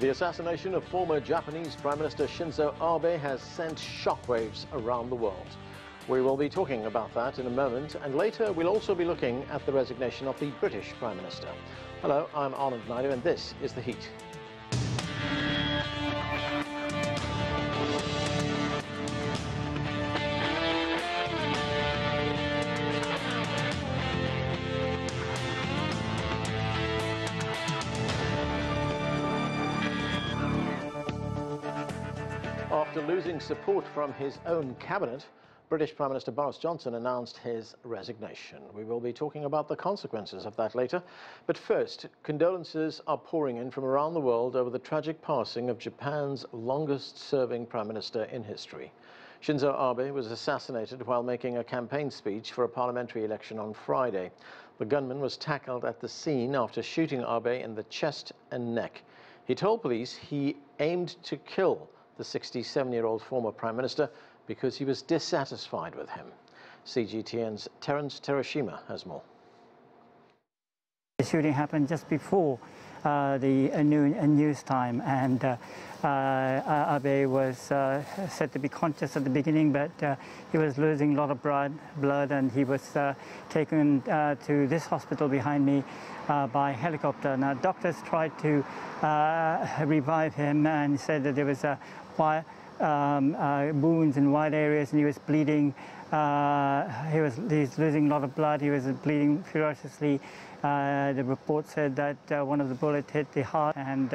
The assassination of former Japanese Prime Minister Shinzo Abe has sent shockwaves around the world. We will be talking about that in a moment, and later we'll also be looking at the resignation of the British Prime Minister. Hello, I'm Anton Fedyashin, and this is The Heat. After losing support from his own cabinet, British Prime Minister Boris Johnson announced his resignation. We will be talking about the consequences of that later. But first, condolences are pouring in from around the world over the tragic passing of Japan's longest-serving Prime Minister in history. Shinzo Abe was assassinated while making a campaign speech for a parliamentary election on Friday. The gunman was tackled at the scene after shooting Abe in the chest and neck. He told police he aimed to kill the 67-year-old former Prime Minister because he was dissatisfied with him. CGTN's Terrence Terashima has more. The shooting happened just before the news time, and Abe was said to be conscious at the beginning, but he was losing a lot of blood, and he was taken to this hospital behind me by helicopter. Now, doctors tried to revive him and said that there was wounds in wide areas, and he was bleeding. He's losing a lot of blood. He was bleeding ferociously. The report said that one of the bullets hit the heart, and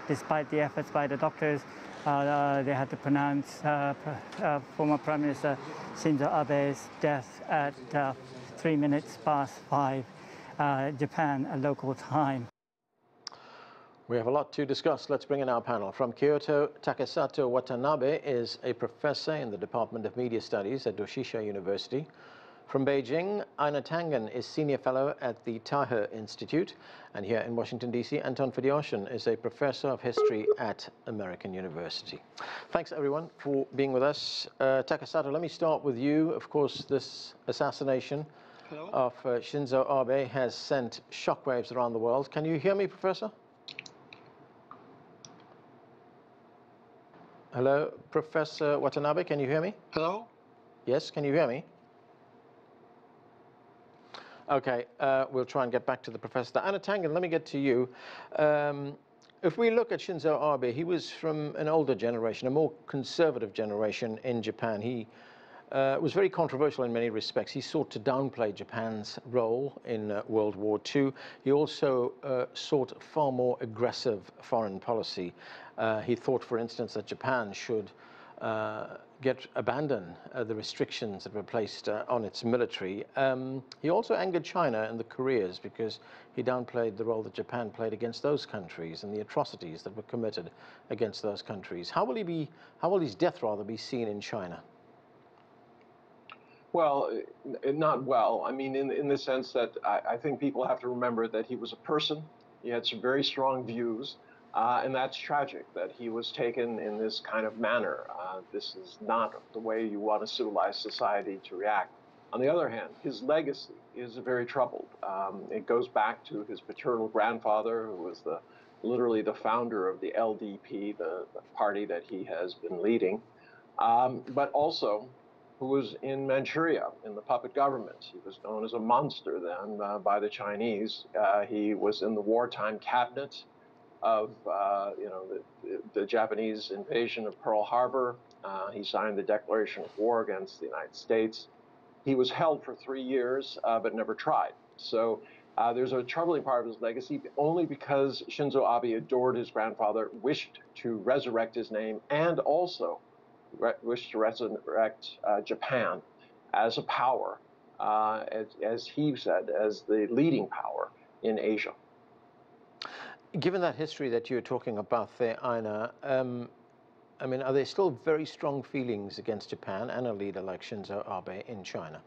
despite the efforts by the doctors, they had to pronounce former Prime Minister Shinzo Abe's death at 3 minutes past 5 Japan local time. We have a lot to discuss. Let's bring in our panel. From Kyoto, Takesato Watanabe is a professor in the Department of Media Studies at Doshisha University. From Beijing, Einar Tangen is senior fellow at the Taihe Institute. And here in Washington, D.C., Anton Fedyashin is a professor of history at American University. Thanks, everyone, for being with us. Takesato, let me start with you. Of course, this assassination of Shinzo Abe has sent shockwaves around the world. Can you hear me, Professor? Hello, Professor Watanabe, can you hear me? Hello? Yes, can you hear me? Okay, we'll try and get back to the professor. Anna Tangen, let me get to you. If we look at Shinzo Abe, he was from an older generation, a more conservative generation in Japan. He was very controversial in many respects. He sought to downplay Japan's role in World War II. He also sought far more aggressive foreign policy. He thought, for instance, that Japan should abandon the restrictions that were placed on its military. He also angered China and the Koreas because he downplayed the role that Japan played against those countries and the atrocities that were committed against those countries. How will his death rather be seen in China? Well, not well. I mean, in the sense that I think people have to remember that he was a person. He had some very strong views, and that's tragic that he was taken in this kind of manner. This is not the way you want a civilized society to react. On the other hand, his legacy is very troubled. It goes back to his paternal grandfather, who was literally the founder of the LDP, the party that he has been leading, but also who was in Manchuria in the puppet government. He was known as a monster then by the Chinese. He was in the wartime cabinet of the Japanese invasion of Pearl Harbor. He signed the declaration of war against the United States. He was held for 3 years, but never tried. So there's a troubling part of his legacy, only because Shinzo Abe adored his grandfather, wished to resurrect his name, and also wished to resurrect Japan as a power, as he said, as the leading power in Asia. Given that history that you're talking about there, Einar, I mean, are there still very strong feelings against Japan and a leader like Shinzo Abe in China?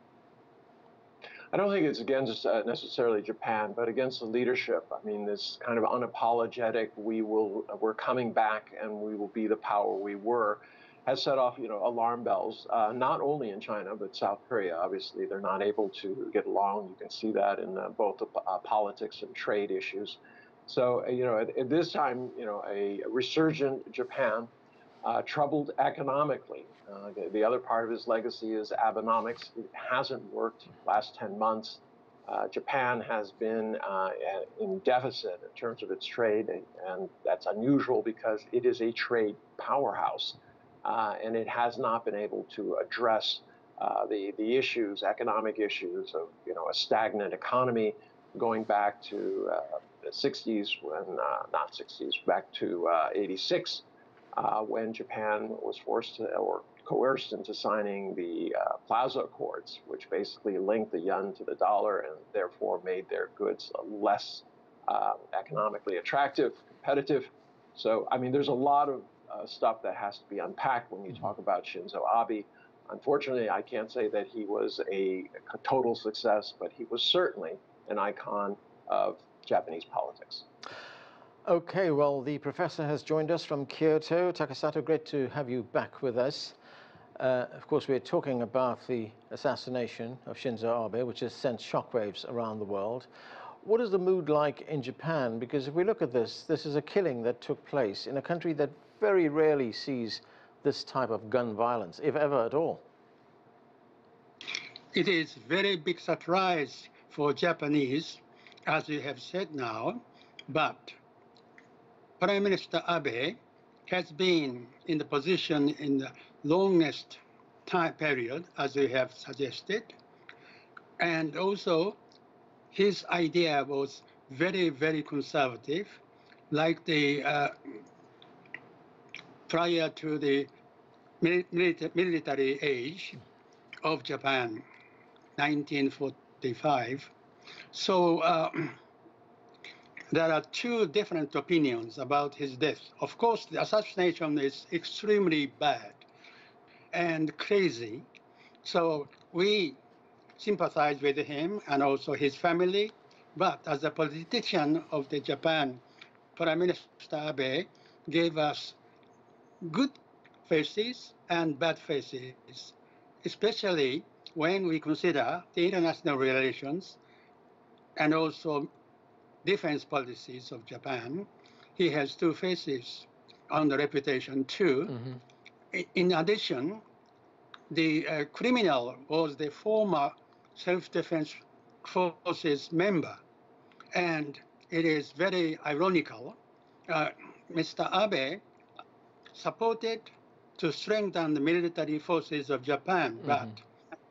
I don't think it's against necessarily Japan, but against the leadership. I mean, this kind of unapologetic, we're coming back and we will be the power we were, has set off, alarm bells, not only in China, but South Korea. Obviously, they're not able to get along. You can see that in both the politics and trade issues. So, at this time, a resurgent Japan, troubled economically. The other part of his legacy is Abenomics. It hasn't worked last 10 months. Japan has been in deficit in terms of its trade, and that's unusual because it is a trade powerhouse, and it has not been able to address the issues, economic issues of a stagnant economy going back to the 60s, when not 60s, back to 86, when Japan was forced to, or coerced into signing the Plaza Accords, which basically linked the yen to the dollar and therefore made their goods less economically attractive, competitive. So, I mean, there's a lot of stuff that has to be unpacked when you talk about Shinzo Abe. Unfortunately, I can't say that he was a total success, but he was certainly an icon of Japanese politics. Okay, well, the professor has joined us from Kyoto. Takesato, great to have you back with us. Of course, we're talking about the assassination of Shinzo Abe, which has sent shockwaves around the world. What is the mood like in Japan? Because if we look at this, this is a killing that took place in a country that very rarely sees this type of gun violence, if ever at all. It is very big surprise for Japanese, as you have said now, but Prime Minister Abe has been in the position in the longest time period, as you have suggested, and also his idea was very, very conservative, like the prior to the military age of Japan, 1945. So there are two different opinions about his death. Of course, the assassination is extremely bad and crazy. So we sympathize with him and also his family. But as a politician of the Japan, Prime Minister Abe gave us good faces and bad faces, especially when we consider the international relations and also defense policies of Japan. He has two faces on the reputation too. Mm-hmm. In addition, the criminal was the former self-defense forces member. And it is very ironical. Mr. Abe supported to strengthen the military forces of Japan, mm-hmm. but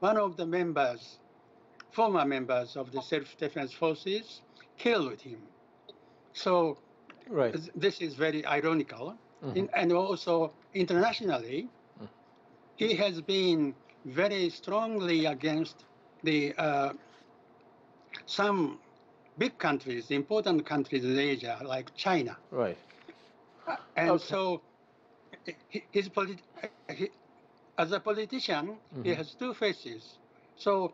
one of the members, former members of the self-defense forces, killed him. So right. This is very ironical. Mm-hmm. And also internationally, mm-hmm. he has been very strongly against the some big countries, important countries in Asia, like China. Right. And okay. So as a politician, mm-hmm. he has two faces. So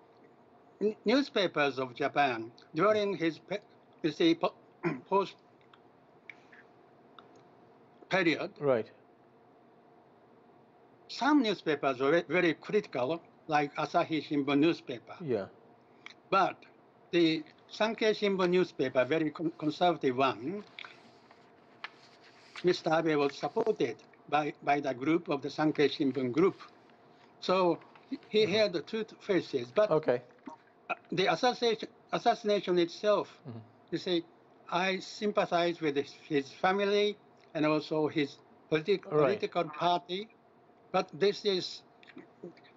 newspapers of Japan, during his post period, right. some newspapers were very critical, like Asahi Shimbun newspaper. Yeah. But the Sankei Shimbun newspaper, very conservative one, Mr. Abe was supported by the group of the Sankei Shimbun group. So he mm-hmm. had the two faces. But okay. The assassination itself, mm-hmm. you see, I sympathize with his family and also his political party, but this is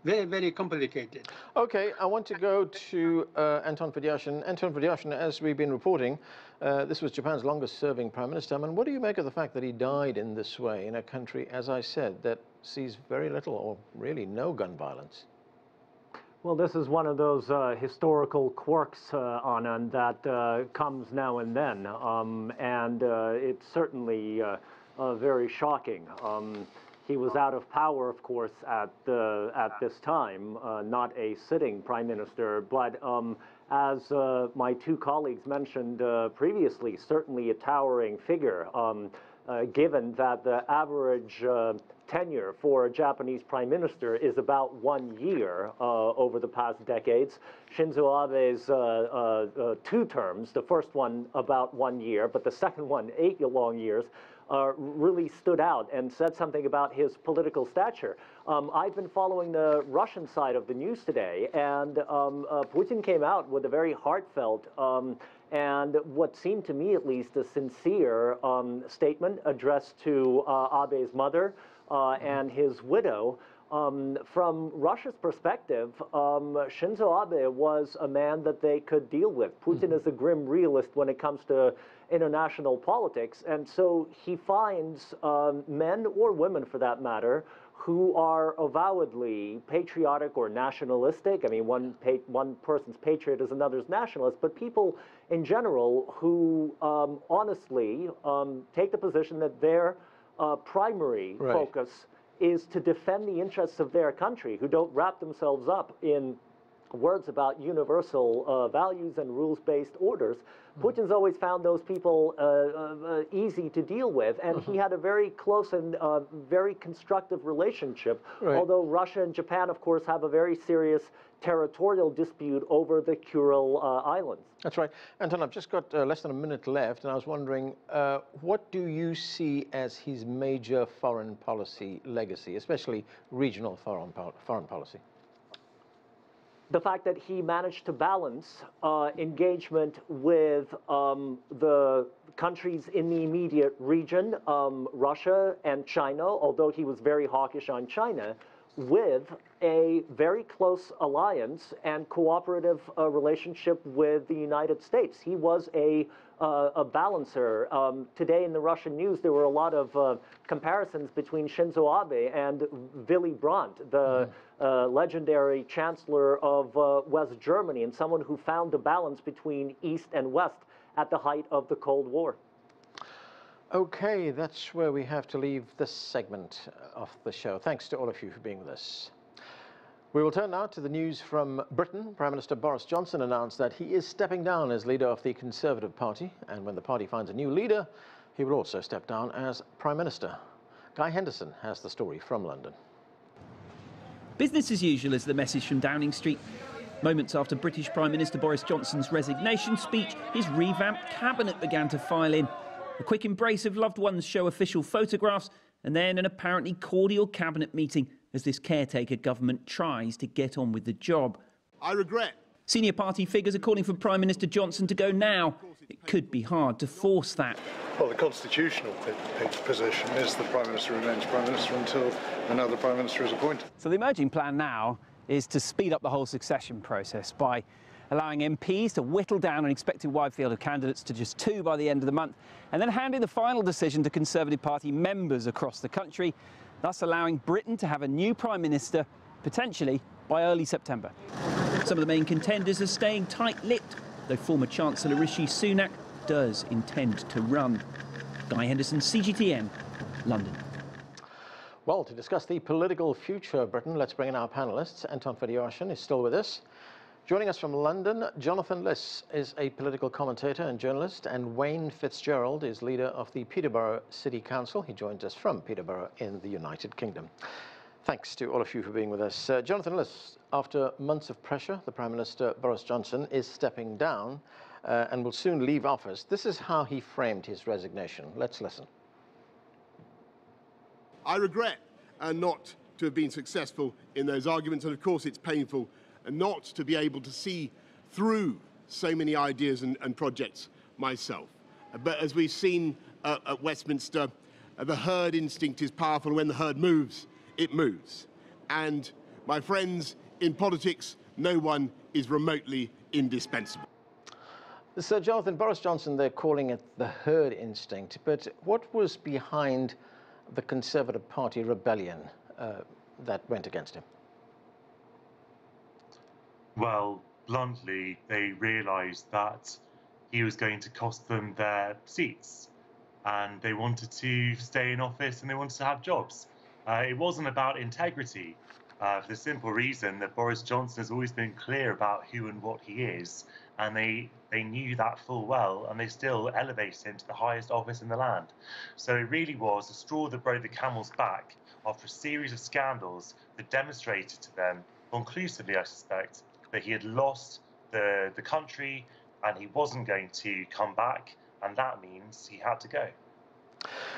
very, very complicated. Okay, I want to go to Anton Fedyashin. Anton Fedyashin, as we've been reporting, this was Japan's longest-serving prime minister. I mean, what do you make of the fact that he died in this way in a country, as I said, that sees very little or really no gun violence? Well, this is one of those historical quirks, Anand, that comes now and then, and it's certainly very shocking. He was out of power, of course, at this time, not a sitting prime minister, but as my two colleagues mentioned previously, certainly a towering figure. given that the average tenure for a Japanese prime minister is about 1 year over the past decades. Shinzo Abe's 2 terms, the first one about 1 year, but the second one 8 long years, really stood out and said something about his political stature. I've been following the Russian side of the news today, and Putin came out with a very heartfelt and what seemed to me at least a sincere statement addressed to Abe's mother and his widow. From Russia's perspective, Shinzo Abe was a man that they could deal with. Putin is a grim realist when it comes to international politics, and so he finds men or women, for that matter, who are avowedly patriotic or nationalistic. I mean, one person's patriot is another's nationalist, but people in general who honestly take the position that their primary focus is to defend the interests of their country, who don't wrap themselves up in words about universal values and rules-based orders. Putin's always found those people easy to deal with, and he had a very close and very constructive relationship, although Russia and Japan, of course, have a very serious territorial dispute over the Kuril Islands. That's right. Anton, I've just got less than a minute left, and I was wondering, what do you see as his major foreign policy legacy, especially regional foreign policy? The fact that he managed to balance engagement with the countries in the immediate region, Russia and China, although he was very hawkish on China, with a very close alliance and cooperative relationship with the United States. He was a balancer. Today in the Russian news, there were a lot of comparisons between Shinzo Abe and Willy Brandt, the legendary chancellor of West Germany, and someone who found the balance between East and West at the height of the Cold War. Okay, that's where we have to leave this segment of the show. Thanks to all of you for being with us. We will turn now to the news from Britain. Prime Minister Boris Johnson announced that he is stepping down as leader of the Conservative Party, and when the party finds a new leader, he will also step down as Prime Minister. Guy Henderson has the story from London. Business as usual is the message from Downing Street. Moments after British Prime Minister Boris Johnson's resignation speech, his revamped cabinet began to file in. A quick embrace of loved ones show official photographs, and then an apparently cordial cabinet meeting as this caretaker government tries to get on with the job. I regret. Senior party figures are calling for Prime Minister Johnson to go now. It could be hard to force that. Well, the constitutional position is the Prime Minister remains Prime Minister until another Prime Minister is appointed. So the emerging plan now is to speed up the whole succession process by allowing MPs to whittle down an expected wide field of candidates to just 2 by the end of the month, and then handing the final decision to Conservative Party members across the country, thus allowing Britain to have a new Prime Minister, potentially by early September. Some of the main contenders are staying tight-lipped, though former Chancellor Rishi Sunak does intend to run. Guy Henderson, CGTN, London. Well, to discuss the political future of Britain, let's bring in our panellists. Anton Fedyashin is still with us. Joining us from London, Jonathan Liss is a political commentator and journalist, and Wayne Fitzgerald is leader of the Peterborough City Council. He joins us from Peterborough in the United Kingdom. Thanks to all of you for being with us. Jonathan Liss, after months of pressure, the Prime Minister Boris Johnson is stepping down and will soon leave office. This is how he framed his resignation. Let's listen. I regret not to have been successful in those arguments, and of course it's painful not to be able to see through so many ideas and projects myself. But as we've seen at Westminster, the herd instinct is powerful. When the herd moves, it moves. And my friends, in politics, no one is remotely indispensable. So, Jonathan, Boris Johnson, they're calling it the herd instinct, but what was behind the Conservative Party rebellion that went against him? Well, bluntly, they realised that he was going to cost them their seats, and they wanted to stay in office and they wanted to have jobs. It wasn't about integrity, for the simple reason that Boris Johnson has always been clear about who and what he is, And they knew that full well, and they still elevated him to the highest office in the land. So it really was a straw that broke the camel's back after a series of scandals that demonstrated to them, conclusively I suspect, that he had lost the country and he wasn't going to come back, and that means he had to go.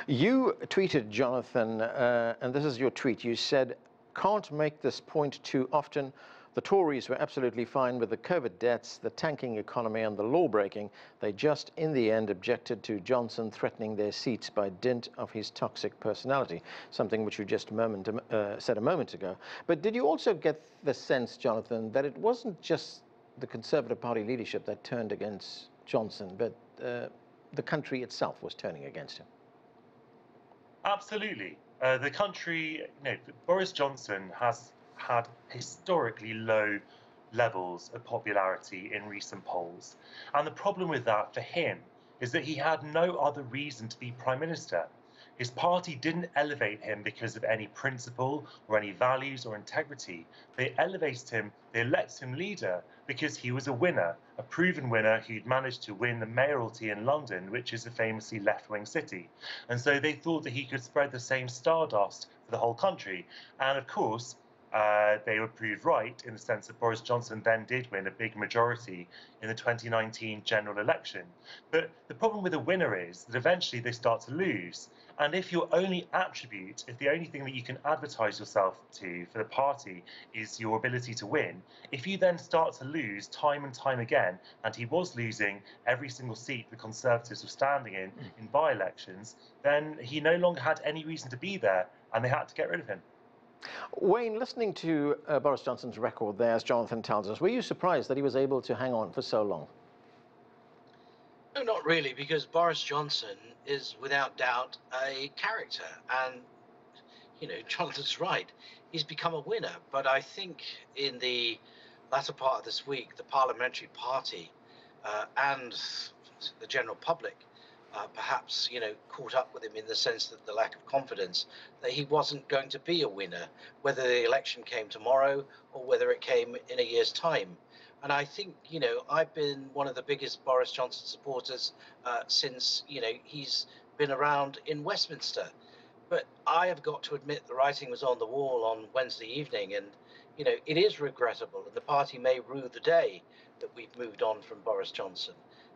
You tweeted, Jonathan, and this is your tweet, you said, "Can't make this point too often. The Tories were absolutely fine with the COVID deaths, the tanking economy and the law breaking. They just, in the end, objected to Johnson threatening their seats by dint of his toxic personality," something which you just said a moment ago. But did you also get the sense, Jonathan, that it wasn't just the Conservative Party leadership that turned against Johnson, but the country itself was turning against him? Absolutely. The country, Boris Johnson has had historically low levels of popularity in recent polls. And the problem with that for him is that he had no other reason to be Prime Minister. His party didn't elevate him because of any principle or any values or integrity. They elevated him, they elected him leader because he was a winner, a proven winner who'd managed to win the mayoralty in London, which is a famously left-wing city. And so they thought that he could spread the same stardust for the whole country. And of course, they were proved right in the sense that Boris Johnson then did win a big majority in the 2019 general election. But the problem with a winner is that eventually they start to lose. And if your only attribute, if the only thing that you can advertise yourself to for the party is your ability to win, if you then start to lose time and time again, and he was losing every single seat the Conservatives were standing in by-elections, then he no longer had any reason to be there, and they had to get rid of him. Wayne, listening to Boris Johnson's record there, as Jonathan tells us, were you surprised that he was able to hang on for so long? No, not really, because Boris Johnson is without doubt a character. And, Jonathan's right. He's become a winner. But I think in the latter part of this week, the parliamentary party and the general public perhaps, caught up with him in the sense that the lack of confidence that he wasn't going to be a winner, whether the election came tomorrow or whether it came in a year's time. And I think, I've been one of the biggest Boris Johnson supporters since, he's been around in Westminster. But I have got to admit the writing was on the wall on Wednesday evening. And, it is regrettable, and the party may rue the day that we've moved on from Boris Johnson,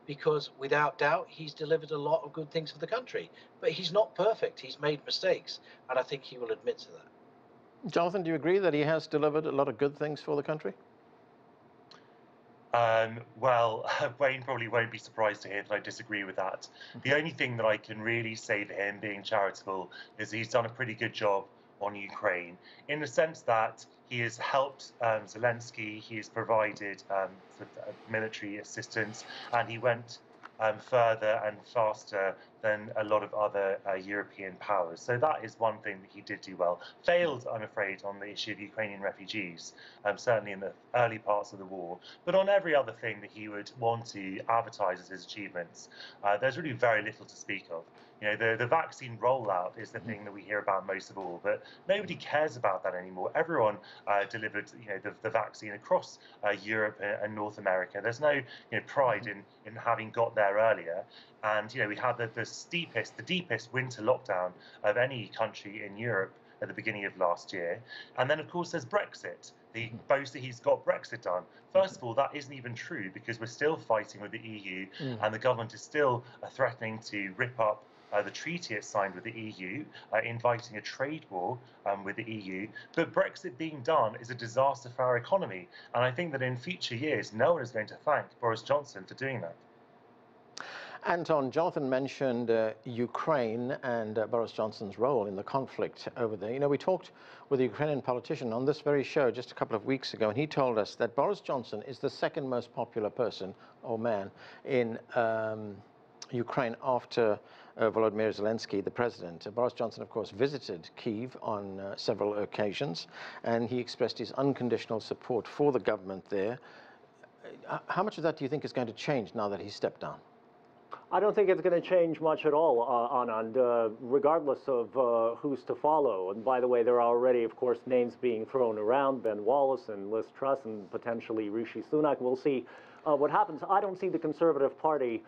because without doubt, he's delivered a lot of good things for the country. But he's not perfect. He's made mistakes. And I think he will admit to that. Jonathan, do you agree that he has delivered a lot of good things for the country? Well, Wayne probably won't be surprised to hear that I disagree with that. The only thing that I can really say for him, being charitable, is he's done a pretty good job on Ukraine, in the sense that he has helped Zelensky, he has provided military assistance, and he went further and faster than a lot of other European powers. So that is one thing that he did do well. Failed, I'm afraid, on the issue of Ukrainian refugees, certainly in the early parts of the war. But on every other thing that he would want to advertise as his achievements, there's really very little to speak of. The vaccine rollout is the thing that we hear about most of all, but nobody cares about that anymore. Everyone delivered, the vaccine across Europe and North America. There's no, pride in having got there earlier. And, we had the deepest winter lockdown of any country in Europe at the beginning of last year. And then, of course, there's Brexit. He boasts that he's got Brexit done. First of all, that isn't even true, because we're still fighting with the EU, and the government is still threatening to rip up the treaty it signed with the EU, inviting a trade war with the EU. But Brexit being done is a disaster for our economy. And I think that in future years, no one is going to thank Boris Johnson for doing that. Anton, Jonathan mentioned Ukraine and Boris Johnson's role in the conflict over there. We talked with a Ukrainian politician on this very show just a couple of weeks ago, and he told us that Boris Johnson is the second most popular person or man in Ukraine after Volodymyr Zelensky, the president. Boris Johnson, of course, visited Kyiv on several occasions, and he expressed his unconditional support for the government there. How much of that do you think is going to change now that he's stepped down? I don't think it's going to change much at all, Anand, regardless of who's to follow. And by the way, there are already, of course, names being thrown around, Ben Wallace and Liz Truss and potentially Rishi Sunak. We'll see what happens. I don't see the Conservative Party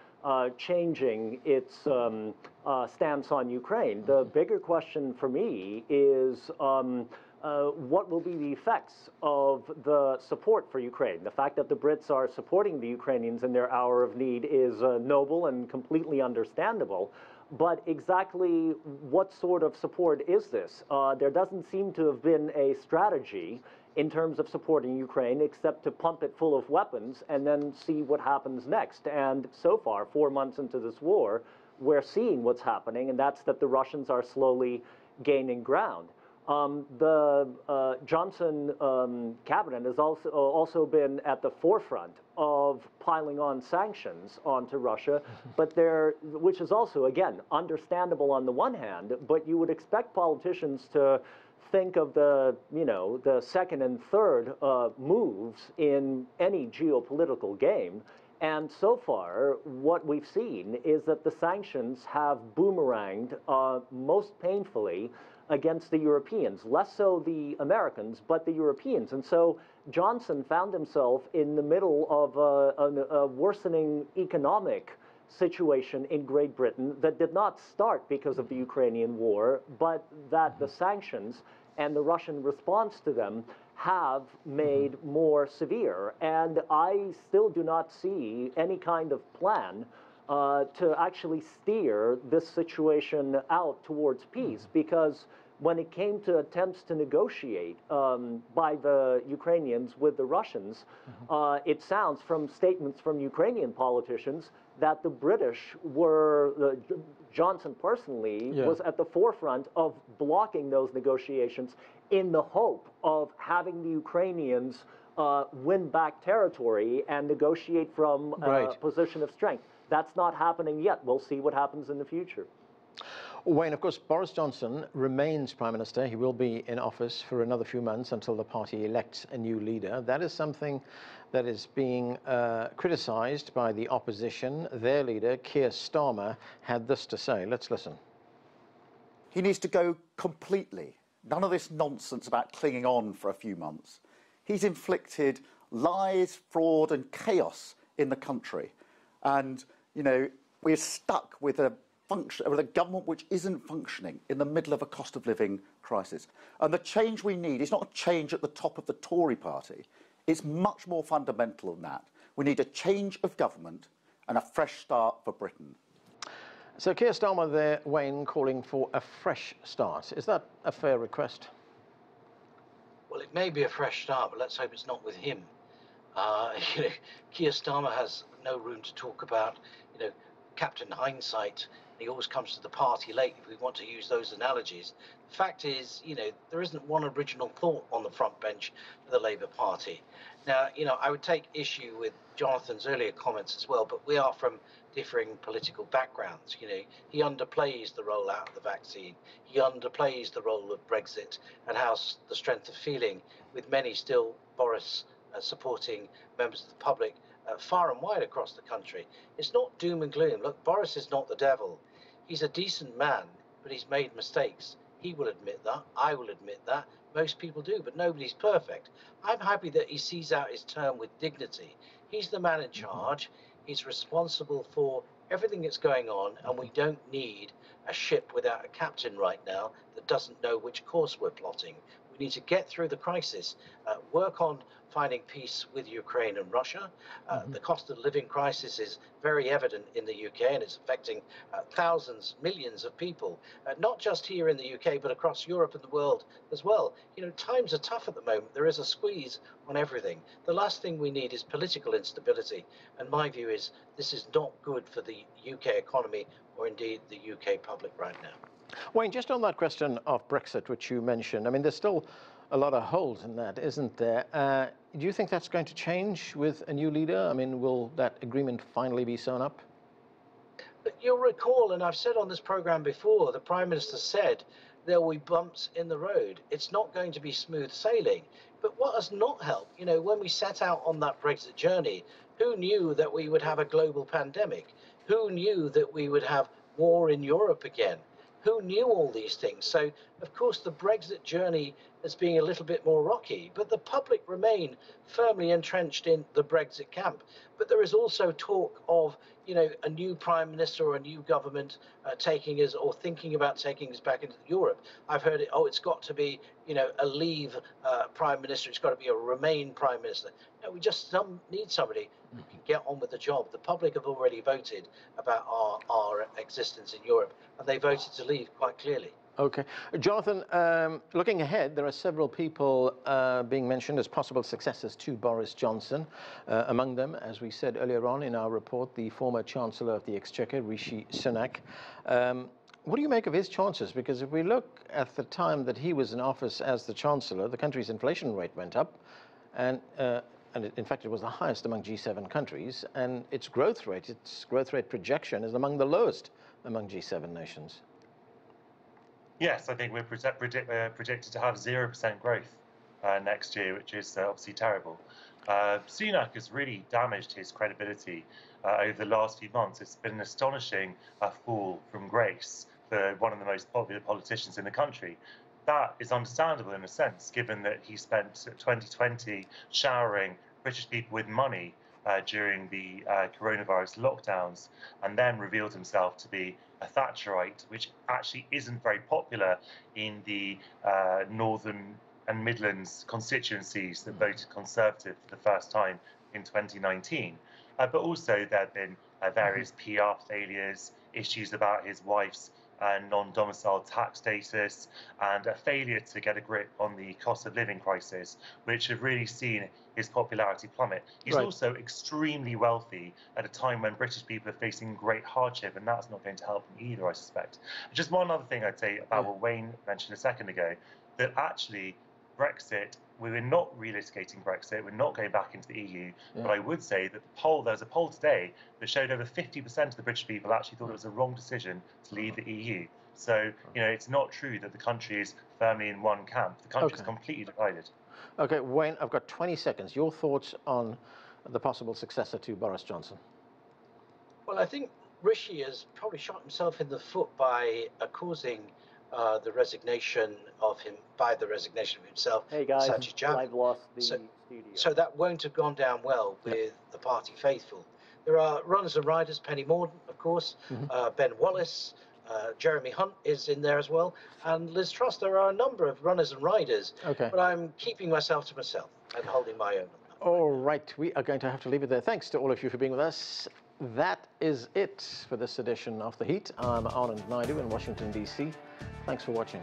changing its stance on Ukraine. The bigger question for me is what will be the effects of the support for Ukraine? The fact that the Brits are supporting the Ukrainians in their hour of need is noble and completely understandable. But exactly what sort of support is this? There doesn't seem to have been a strategy in terms of supporting Ukraine, except to pump it full of weapons and then see what happens next. And so far, 4 months into this war, we're seeing what's happening, and that's that the Russians are slowly gaining ground. The Johnson cabinet has also been at the forefront of piling on sanctions onto Russia, but which is also, again, understandable on the one hand, but you would expect politicians to think of the second and third moves in any geopolitical game. And so far, what we've seen is that the sanctions have boomeranged most painfully against the Europeans, less so the Americans, but the Europeans. And so Johnson found himself in the middle of a worsening economic situation in Great Britain that did not start because of the Ukrainian war, but that the sanctions and the Russian response to them have made more severe. And I still do not see any kind of plan to actually steer this situation out towards peace, because when it came to attempts to negotiate by the Ukrainians with the Russians, it sounds from statements from Ukrainian politicians that the British were, Johnson personally, was at the forefront of blocking those negotiations in the hope of having the Ukrainians win back territory and negotiate from a position of strength. That's not happening yet. We'll see what happens in the future. Wayne, of course, Boris Johnson remains Prime Minister. He will be in office for another few months until the party elects a new leader. That is something that is being criticised by the opposition. Their leader, Keir Starmer, had this to say. Let's listen. He needs to go completely. None of this nonsense about clinging on for a few months. He's inflicted lies, fraud and chaos in the country. And, you know, we're stuck with a government which isn't functioning in the middle of a cost of living crisis. And the change we need is not a change at the top of the Tory party. It's much more fundamental than that. We need a change of government and a fresh start for Britain. So Keir Starmer there, Wayne, calling for a fresh start. Is that a fair request? Well, it may be a fresh start, but let's hope it's not with him. Keir Starmer has no room to talk about, Captain Hindsight. He always comes to the party late, if we want to use those analogies. The fact is, there isn't one original thought on the front bench of the Labour Party. Now, I would take issue with Jonathan's earlier comments as well, but we are from differing political backgrounds. He underplays the rollout of the vaccine. He underplays the role of Brexit and how the strength of feeling with many still Boris supporting members of the public far and wide across the country. It's not doom and gloom. Look, Boris is not the devil. He's a decent man, but he's made mistakes. He will admit that. I will admit that. Most people do, but nobody's perfect. I'm happy that he sees out his term with dignity. He's the man in charge. He's responsible for everything that's going on, and we don't need a ship without a captain right now that doesn't know which course we're plotting. We need to get through the crisis, work on finding peace with Ukraine and Russia. The cost of living crisis is very evident in the UK, and it's affecting thousands, millions of people, not just here in the UK, but across Europe and the world as well. Times are tough at the moment. There is a squeeze on everything. The last thing we need is political instability. And my view is this is not good for the UK economy or indeed the UK public right now. Wayne, just on that question of Brexit, which you mentioned, I mean, there's still a lot of holes in that, isn't there? Do you think that's going to change with a new leader? I mean, will that agreement finally be sewn up? But you'll recall, and I've said on this programme before, the Prime Minister said there will be bumps in the road. It's not going to be smooth sailing. But what has not helped, when we set out on that Brexit journey, who knew that we would have a global pandemic? Who knew that we would have war in Europe again? Who knew all these things? So Of course, the Brexit journey is being a little bit more rocky, but the public remain firmly entrenched in the Brexit camp. But there is also talk of, a new prime minister or a new government taking us or thinking about taking us back into Europe. I've heard it. Oh, it's got to be, a leave prime minister. It's got to be a remain prime minister. No, we just need somebody who can get on with the job. The public have already voted about our existence in Europe, and they voted to leave quite clearly. Okay. Jonathan, looking ahead, there are several people being mentioned as possible successors to Boris Johnson. Among them, as we said earlier on in our report, the former Chancellor of the Exchequer, Rishi Sunak. What do you make of his chances? Because if we look at the time that he was in office as the Chancellor, the country's inflation rate went up, and in fact, it was the highest among G7 countries, and its growth rate projection is among the lowest among G7 nations. Yes, I think we're predicted to have 0% growth next year, which is obviously terrible. Sunak has really damaged his credibility over the last few months. It's been an astonishing fall from grace for one of the most popular politicians in the country. That is understandable in a sense, given that he spent 2020 showering British people with money during the coronavirus lockdowns, and then revealed himself to be a Thatcherite, which actually isn't very popular in the Northern and Midlands constituencies that voted Conservative for the first time in 2019. But also there have been various PR failures, issues about his wife's non-domiciled tax status, and a failure to get a grip on the cost of living crisis, which have really seen his popularity plummet. He's also extremely wealthy at a time when British people are facing great hardship, and that's not going to help him either, I suspect. Just one other thing I'd say about what Wayne mentioned a second ago, that actually Brexit, we're not relitigating Brexit, we're not going back into the EU, but I would say that there's a poll today that showed over 50% of the British people actually thought it was a wrong decision to leave the EU. So, it's not true that the country is firmly in one camp. The country is completely divided. Okay, Wayne, I've got 20 seconds. Your thoughts on the possible successor to Boris Johnson? Well, I think Rishi has probably shot himself in the foot by causing the resignation of himself. Hey guys, Sajid I've lost the studio. So that won't have gone down well with the party faithful. There are runners and riders, Penny Mordaunt, of course, Ben Wallace, Jeremy Hunt is in there as well, and Liz Truss. There are a number of runners and riders, but I'm keeping myself to myself and holding my own. All right, we are going to have to leave it there. Thanks to all of you for being with us. That is it for this edition of The Heat. I'm Anand Naidu in Washington, D.C. Thanks for watching.